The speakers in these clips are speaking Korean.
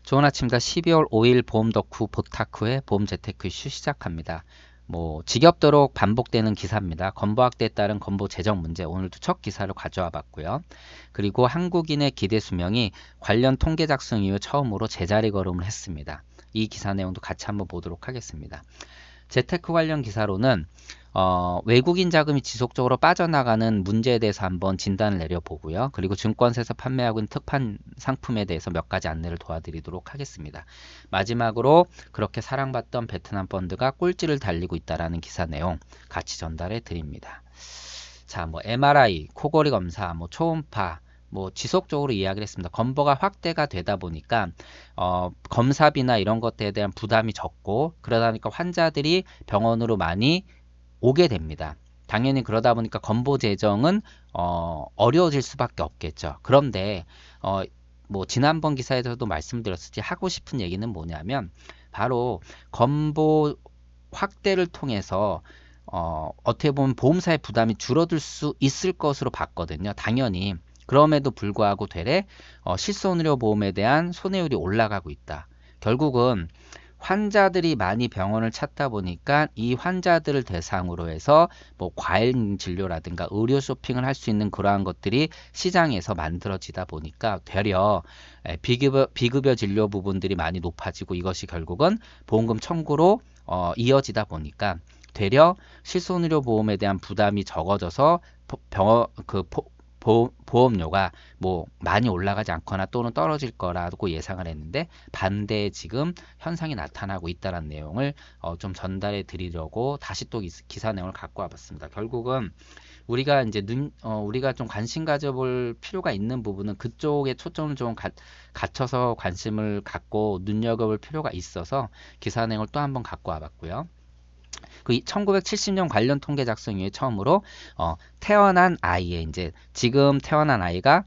좋은 아침입니다. 12월 5일 보험 덕후 보타쿠의 보험 재테크 이슈 시작합니다. 지겹도록 반복되는 기사입니다. 건보 확대에 따른 건보 재정 문제, 오늘도 첫 기사를 가져와 봤고요. 그리고 한국인의 기대 수명이 관련 통계 작성 이후 처음으로 제자리 걸음을 했습니다. 이 기사 내용도 같이 한번 보도록 하겠습니다. 재테크 관련 기사로는 외국인 자금이 지속적으로 빠져나가는 문제에 대해서 한번 진단을 내려보고요. 그리고 증권사에서 판매하고 있는 특판 상품에 대해서 몇 가지 안내를 도와드리도록 하겠습니다. 마지막으로 그렇게 사랑받던 베트남 펀드가 꼴찌를 달리고 있다는 기사 내용 같이 전달해 드립니다. 자, MRI, 코골이 검사, 초음파, 지속적으로 이야기를 했습니다. 건보가 확대가 되다 보니까 검사비나 이런 것들에 대한 부담이 적고 그러다 보니까 환자들이 병원으로 많이 오게 됩니다. 당연히 그러다 보니까 건보 재정은 어려워질 수밖에 없겠죠. 그런데 지난번 기사에서도 말씀드렸듯이 하고 싶은 얘기는 뭐냐면 바로 건보 확대를 통해서 어떻게 보면 보험사의 부담이 줄어들 수 있을 것으로 봤거든요. 당연히. 그럼에도 불구하고 되레 실손의료 보험에 대한 손해율이 올라가고 있다. 결국은 환자들이 많이 병원을 찾다 보니까 이 환자들을 대상으로 해서 과일 진료라든가 의료 쇼핑을 할 수 있는 그러한 것들이 시장에서 만들어지다 보니까 되려 비급여 진료 부분들이 많이 높아지고 이것이 결국은 보험금 청구로 이어지다 보니까 되려 실손의료 보험에 대한 부담이 적어져서 병원 보험료가 많이 올라가지 않거나 또는 떨어질 거라고 예상을 했는데 반대의 지금 현상이 나타나고 있다는 내용을 좀 전달해 드리려고 다시 또 기사 내용을 갖고 와봤습니다. 결국은 우리가 이제 우리가 좀 관심 가져볼 필요가 있는 부분은 그쪽에 초점을 좀 갖춰서 관심을 갖고 눈여겨볼 필요가 있어서 기사 내용을 또 한번 갖고 와봤고요. 그 1970년 관련 통계 작성 이후에 처음으로 태어난 아이의 이제 지금 태어난 아이가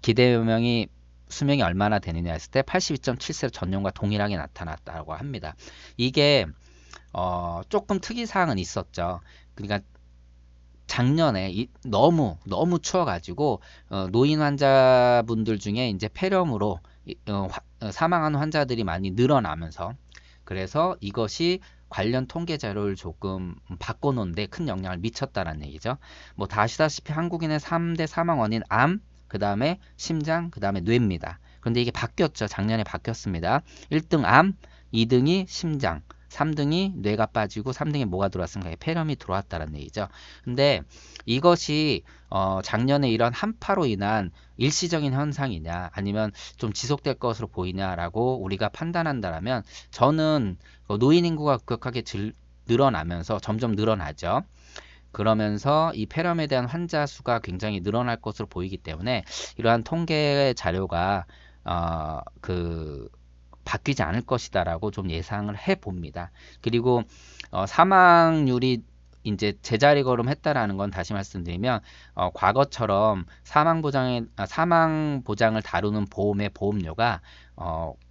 기대명이 수명이 얼마나 되느냐 했을 때 82.7세로 전년과 동일하게 나타났다고 합니다. 이게 조금 특이사항은 있었죠. 그러니까 작년에 너무 추워가지고 노인 환자분들 중에 이제 폐렴으로 사망하는 환자들이 많이 늘어나면서 그래서 이것이 관련 통계 자료를 조금 바꿔놓은데 큰 영향을 미쳤다는 얘기죠. 다 아시다시피 한국인의 3대 사망 원인 암, 그 다음에 심장, 그 다음에 뇌입니다. 그런데 이게 바뀌었죠. 작년에 바뀌었습니다. 1등 암, 2등이 심장, 3등이 뇌가 빠지고 3등에 뭐가 들어왔습니까? 폐렴이 들어왔다는 얘기죠. 근데 이것이 작년에 이런 한파로 인한 일시적인 현상이냐 아니면 좀 지속될 것으로 보이냐라고 우리가 판단한다면 저는 노인 인구가 급격하게 늘어나면서 점점 늘어나죠. 그러면서 이 폐렴에 대한 환자 수가 굉장히 늘어날 것으로 보이기 때문에 이러한 통계 자료가 바뀌지 않을 것이다라고 좀 예상을 해 봅니다. 그리고 사망률이 이제 제자리 걸음했다라는 건 다시 말씀드리면 과거처럼 사망 보장을 다루는 보험의 보험료가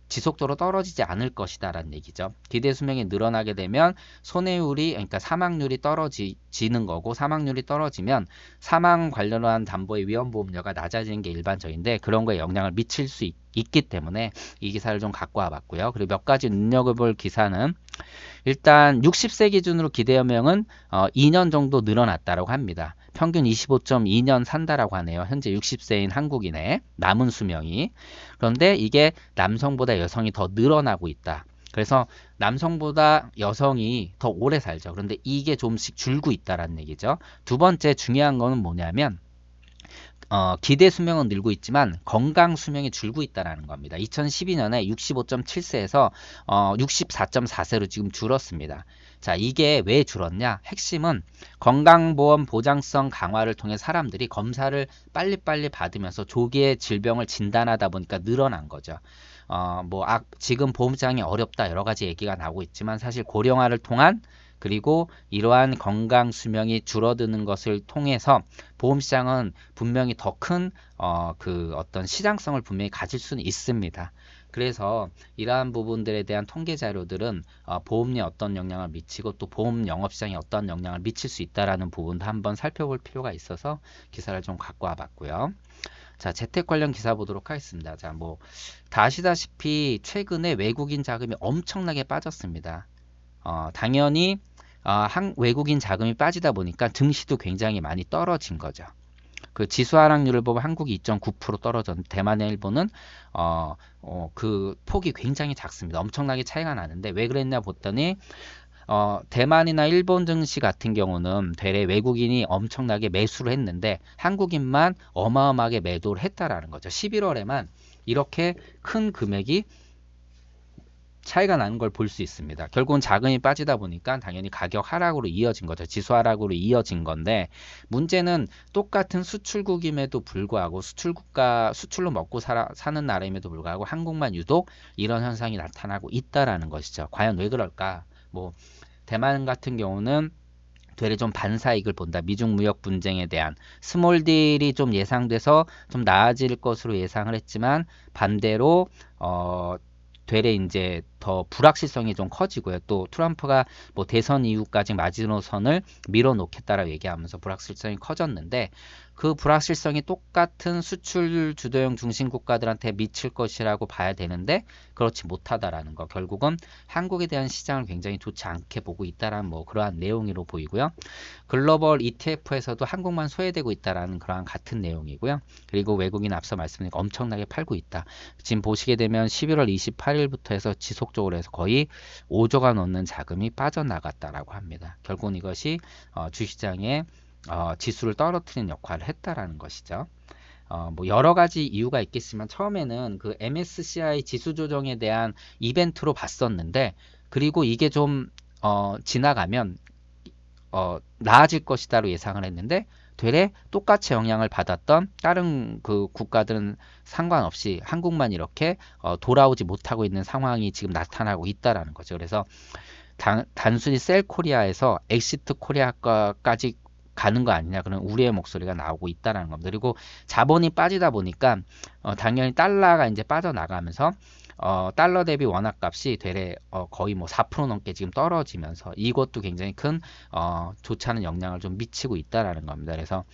지속적으로 떨어지지 않을 것이다라는 얘기죠. 기대 수명이 늘어나게 되면 손해율이 그러니까 사망률이 떨어지는 거고 사망률이 떨어지면 사망 관련한 담보의 위험보험료가 낮아지는 게 일반적인데 그런 거에 영향을 미칠 수 있기 때문에 이 기사를 좀 갖고 와봤고요. 그리고 몇 가지 눈여겨볼 기사는 일단 60세 기준으로 기대연명은 2년 정도 늘어났다고 합니다. 평균 25.2년 산다라고 하네요. 현재 60세인 한국인의 남은 수명이. 그런데 이게 남성보다 여성이 더 늘어나고 있다. 그래서 남성보다 여성이 더 오래 살죠. 그런데 이게 조금씩 줄고 있다라는 얘기죠. 두 번째 중요한 거는 뭐냐면 기대 수명은 늘고 있지만 건강 수명이 줄고 있다는 겁니다. 2012년에 65.7세에서 64.4세로 지금 줄었습니다. 자, 이게 왜 줄었냐? 핵심은 건강보험 보장성 강화를 통해 사람들이 검사를 빨리빨리 받으면서 조기에 질병을 진단하다 보니까 늘어난 거죠. 지금 보험장이 어렵다 여러 가지 얘기가 나오고 있지만 사실 고령화를 통한 그리고 이러한 건강 수명이 줄어드는 것을 통해서 보험시장은 분명히 더 큰 어떤 시장성을 분명히 가질 수는 있습니다. 그래서 이러한 부분들에 대한 통계 자료들은 보험료에 어떤 영향을 미치고 또 보험 영업시장에 어떤 영향을 미칠 수 있다라는 부분도 한번 살펴볼 필요가 있어서 기사를 좀 갖고 와봤고요. 자, 재택 관련 기사 보도록 하겠습니다. 자, 뭐 다 아시다시피 최근에 외국인 자금이 엄청나게 빠졌습니다. 당연히 외국인 자금이 빠지다 보니까 증시도 굉장히 많이 떨어진 거죠. 그 지수 하락률을 보면 한국이 2.9% 떨어졌는데 대만과 일본은 그 폭이 굉장히 작습니다. 엄청나게 차이가 나는데 왜 그랬냐 봤더니 대만이나 일본 증시 같은 경우는 되레 외국인이 엄청나게 매수를 했는데 한국인만 어마어마하게 매도를 했다라는 거죠. 11월에만 이렇게 큰 금액이 차이가 나는 걸 볼 수 있습니다. 결국은 자금이 빠지다 보니까 당연히 가격 하락으로 이어진 거죠. 지수 하락으로 이어진 건데 문제는 똑같은 수출국임에도 불구하고 수출로 먹고 사는 나라임에도 불구하고 한국만 유독 이런 현상이 나타나고 있다라는 것이죠. 과연 왜 그럴까? 뭐 대만 같은 경우는 되레 좀 반사이익을 본다. 미중 무역 분쟁에 대한 스몰 딜이 좀 예상돼서 좀 나아질 것으로 예상을 했지만 반대로 되레 이제 더 불확실성이 좀 커지고요. 또 트럼프가 뭐 대선 이후까지 마지노선을 밀어놓겠다라고 얘기하면서 불확실성이 커졌는데 그 불확실성이 똑같은 수출 주도형 중심 국가들한테 미칠 것이라고 봐야 되는데 그렇지 못하다라는 거. 결국은 한국에 대한 시장을 굉장히 좋지 않게 보고 있다라는 뭐 그러한 내용으로 보이고요. 글로벌 ETF에서도 한국만 소외되고 있다라는 그러한 같은 내용이고요. 그리고 외국인 앞서 말씀드린 엄청나게 팔고 있다. 지금 보시게 되면 11월 28일부터 해서 지속적으로 해서 거의 5조가 넘는 자금이 빠져나갔다라고 합니다. 결국은 이것이 주시장의 지수를 떨어뜨리는 역할을 했다라는 것이죠. 뭐 여러 가지 이유가 있겠지만 처음에는 그 MSCI 지수 조정에 대한 이벤트로 봤었는데 그리고 이게 좀 지나가면 나아질 것이다로 예상을 했는데 되레 똑같이 영향을 받았던 다른 그 국가들은 상관없이 한국만 이렇게 돌아오지 못하고 있는 상황이 지금 나타나고 있다라는 거죠. 그래서 단순히 셀 코리아에서 엑시트 코리아까지 가는 거 아니냐 그런 우려의 목소리가 나오고 있다라는 겁니다. 그리고 자본이 빠지다 보니까 당연히 달러가 이제 빠져나가면서 달러 대비 원화 값이 되레 거의 뭐 4% 넘게 지금 떨어지면서 이것도 굉장히 큰 좋지 않은 영향을 좀 미치고 있다라는 겁니다. 그래서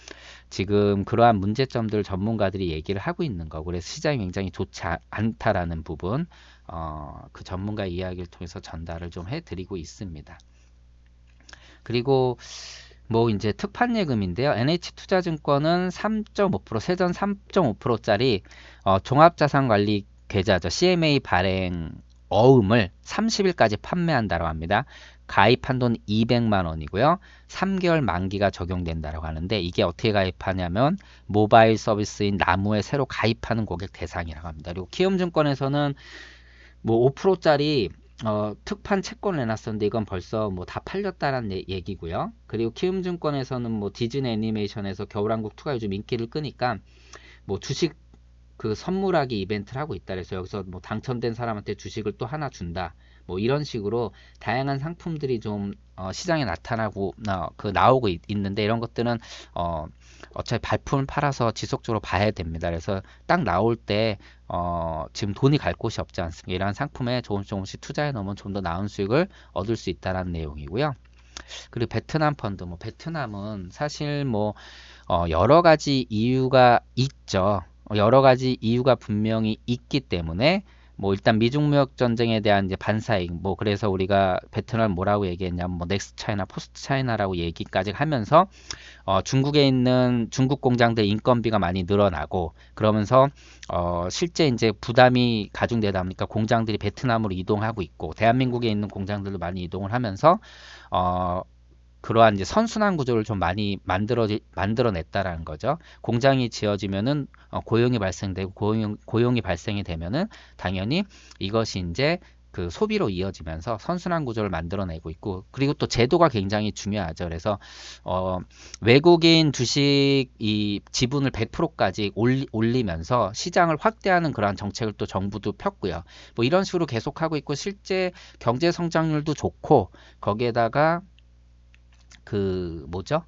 지금 그러한 문제점들 전문가들이 얘기를 하고 있는 거고 그래서 시장이 굉장히 좋지 않다라는 부분 그 전문가 이야기를 통해서 전달을 좀 해드리고 있습니다. 그리고 뭐 이제 특판 예금인데요. NH투자증권은 3.5% 세전 3.5%짜리 종합자산관리 계좌죠. CMA 발행 어음을 30일까지 판매한다고 합니다. 가입한 돈 200만 원이고요. 3개월 만기가 적용된다고 하는데 이게 어떻게 가입하냐면 모바일 서비스인 나무에 새로 가입하는 고객 대상이라고 합니다. 그리고 키움증권에서는 뭐 5%짜리 특판 채권을 내놨었는데 이건 벌써 뭐 다 팔렸다는 얘기고요. 그리고 키움증권에서는 뭐 디즈니 애니메이션에서 겨울왕국 2가 요즘 인기를 끄니까 뭐 주식 그 선물하기 이벤트를 하고 있다. 그래서 여기서 뭐 당첨된 사람한테 주식을 또 하나 준다. 뭐 이런 식으로 다양한 상품들이 좀 시장에 나타나고 나오고 있는데 이런 것들은 어차피 발품을 팔아서 지속적으로 봐야 됩니다. 그래서 딱 나올 때 지금 돈이 갈 곳이 없지 않습니까? 이러한 상품에 조금씩 투자해 놓으면 좀 더 나은 수익을 얻을 수 있다는 내용이고요. 그리고 베트남 펀드, 뭐 베트남은 사실 뭐 여러 가지 이유가 있죠. 여러 가지 이유가 분명히 있기 때문에 뭐 일단 미중 무역 전쟁에 대한 이제 반사이익 뭐 그래서 우리가 베트남 뭐라고 얘기했냐면 뭐 넥스트 차이나 포스트 차이나라고 얘기까지 하면서 중국에 있는 중국 공장들 인건비가 많이 늘어나고 그러면서 실제 이제 부담이 가중되다 보니까 공장들이 베트남으로 이동하고 있고 대한민국에 있는 공장들도 많이 이동을 하면서 그러한 이제 선순환 구조를 좀 많이 만들어냈다라는 거죠. 공장이 지어지면은 고용이 발생되고 고용이 발생이 되면은 당연히 이것이 이제 그 소비로 이어지면서 선순환 구조를 만들어내고 있고 그리고 또 제도가 굉장히 중요하죠. 그래서 외국인 주식 이 지분을 100%까지 올리면서 시장을 확대하는 그러한 정책을 또 정부도 폈고요. 뭐 이런 식으로 계속하고 있고 실제 경제 성장률도 좋고 거기에다가 그 뭐죠?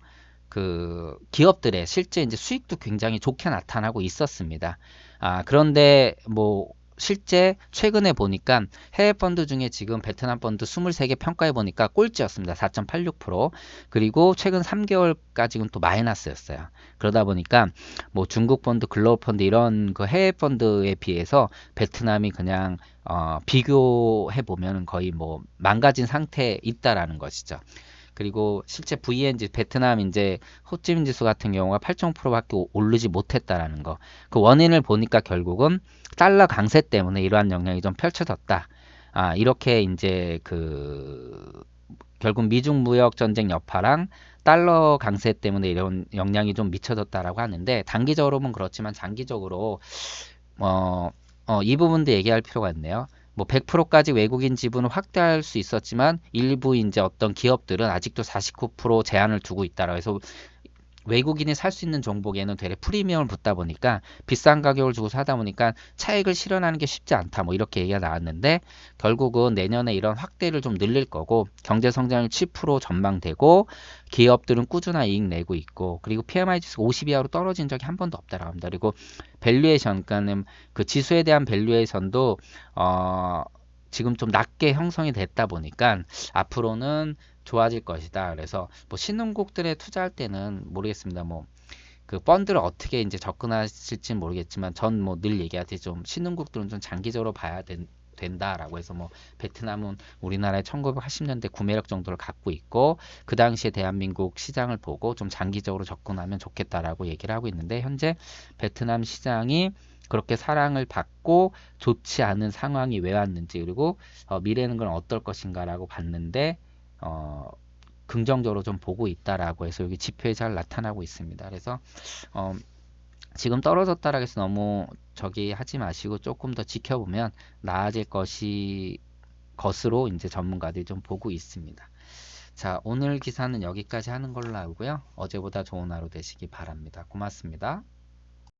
그 기업들의 실제 이제 수익도 굉장히 좋게 나타나고 있었습니다. 그런데 뭐 실제 최근에 보니까 해외 펀드 중에 지금 베트남 펀드 23개 평가해 보니까 꼴찌였습니다. 4.86%. 그리고 최근 3개월까지는 또 마이너스였어요. 그러다 보니까 뭐 중국 펀드, 글로벌 펀드 이런 그 해외 펀드에 비해서 베트남이 그냥 비교해 보면 거의 뭐 망가진 상태에 있다라는 것이죠. 그리고 실제 VNG 베트남 이제 호찌민 지수 같은 경우가 8.0%밖에 오르지 못했다라는 거. 그 원인을 보니까 결국은 달러 강세 때문에 이러한 영향이 좀 펼쳐졌다. 이렇게 이제 결국 미중 무역 전쟁 여파랑 달러 강세 때문에 이런 영향이 좀 미쳐졌다라고 하는데 단기적으로는 그렇지만 장기적으로 이 부분도 얘기할 필요가 있네요. 뭐 100%까지 외국인 지분을 확대할 수 있었지만 일부 이제 어떤 기업들은 아직도 49% 제한을 두고 있다라 해서 외국인이 살 수 있는 종목에는 되레 프리미엄을 붙다 보니까 비싼 가격을 주고 사다 보니까 차익을 실현하는 게 쉽지 않다. 뭐 이렇게 얘기가 나왔는데 결국은 내년에 이런 확대를 좀 늘릴 거고 경제 성장률 7% 전망되고 기업들은 꾸준한 이익 내고 있고 그리고 PMI 지수가 50 이하로 떨어진 적이 한 번도 없다라고 합니다. 그리고 밸류에이션 그러니까는 그 지수에 대한 밸류에이션도 지금 좀 낮게 형성이 됐다 보니까 앞으로는 좋아질 것이다. 그래서 뭐 신흥국들에 투자할 때는 모르겠습니다. 뭐 그 펀드를 어떻게 이제 접근하실지는 모르겠지만 전 뭐 늘 얘기하듯이 좀 신흥국들은 좀 장기적으로 봐야 된다라고 해서 뭐 베트남은 우리나라의 1980년대 구매력 정도를 갖고 있고 그 당시에 대한민국 시장을 보고 좀 장기적으로 접근하면 좋겠다라고 얘기를 하고 있는데 현재 베트남 시장이 그렇게 사랑을 받고 좋지 않은 상황이 왜 왔는지 그리고 미래는 그럼 어떨 것인가라고 봤는데 어, 긍정적으로 좀 보고 있다라고 해서 여기 지표에 잘 나타나고 있습니다. 그래서 어, 지금 떨어졌다라고 해서 너무 저기 하지 마시고 조금 더 지켜보면 나아질 것으로 이제 전문가들이 좀 보고 있습니다. 자, 오늘 기사는 여기까지 하는 걸로 하고요. 어제보다 좋은 하루 되시기 바랍니다. 고맙습니다.